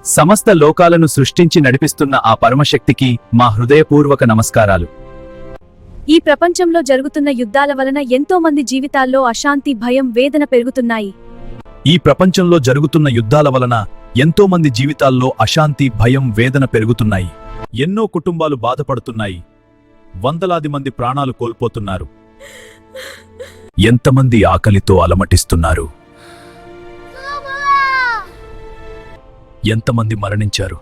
సమస్త లోకాలను సృష్టించి నడిపిస్తున్న ఆ పరమశక్తికి మా హృదయపూర్వక నమస్కారాలు. ఈ ప్రపంచంలో జరుగుతున్న యుద్ధాల వలన ఎంతో మంది జీవితాల్లో అశాంతి, భయం, వేదన పెరుగుతున్నాయి. ఈ ప్రపంచంలో జరుగుతున్న యుద్ధాల వలన ఎంతో మంది జీవితాల్లో అశాంతి, భయం, వేదన పెరుగుతున్నాయి. ఎన్నో కుటుంబాలు బాధపడుతున్నాయి. వందలాది మంది ప్రాణాలు కోల్పోతున్నారు. ఎంతమంది ఆకలితో అలమటిస్తున్నారు. ఎంతమంది మరణించారు.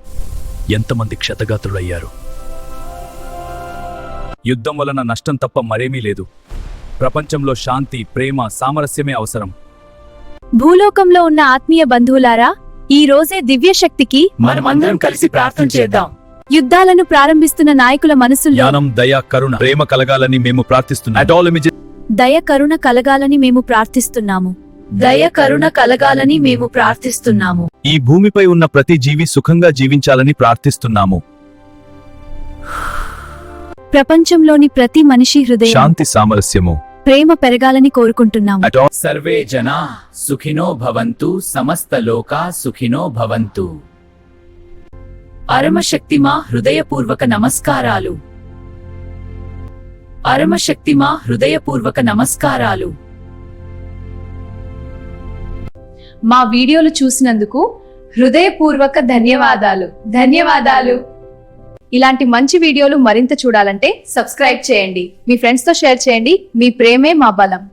ఎంతమంది క్షతగాత్రులయ్యారు. యుద్ధం వలన నష్టం తప్ప మరేమీ లేదు. ప్రపంచంలో శాంతి, ప్రేమ, సామరస్యమే అవసరం. భూలోకంలో ఉన్న ఆత్మీయ బంధువులారా, ఈ రోజే దివ్యశక్తికి మనమందరం కలిసి ప్రార్థన చేద్దాం. యుద్ధాలను ప్రారంభిస్తున్న నాయకుల మనసుల్లో జ్ఞానం, దయ, కరుణ, ప్రేమ కలగాలని మేము ప్రార్థిస్తున్నాము. దయ, కరుణ కలగాలని మేము ప్రార్థిస్తున్నాము. దయ, కరుణ కలగాలని మేము ప్రార్థిస్తున్నాము. ఈ భూమిపై ఉన్న ప్రతి జీవి సుఖంగా జీవించాలని ప్రార్థిస్తున్నాము. ప్రపంచంలోని ప్రతి మనిషి హృదయం శాంతి, సామరస్యము, ప్రేమ పెరగాలని కోరుకుంటున్నాము. సర్వే జనా సుఖినో భవంతు, సమస్త లోకా సుఖినో భవంతు. పరమశక్తి మా హృదయపూర్వక నమస్కారాలు. పరమశక్తి మా హృదయపూర్వక నమస్కారాలు. మా వీడియోలు చూసినందుకు హృదయపూర్వక ధన్యవాదాలు. ధన్యవాదాలు. ఇలాంటి మంచి వీడియోలు మరింత చూడాలంటే సబ్స్క్రైబ్ చేయండి. మీ ఫ్రెండ్స్తో షేర్ చేయండి. మీ ప్రేమే మా బలం.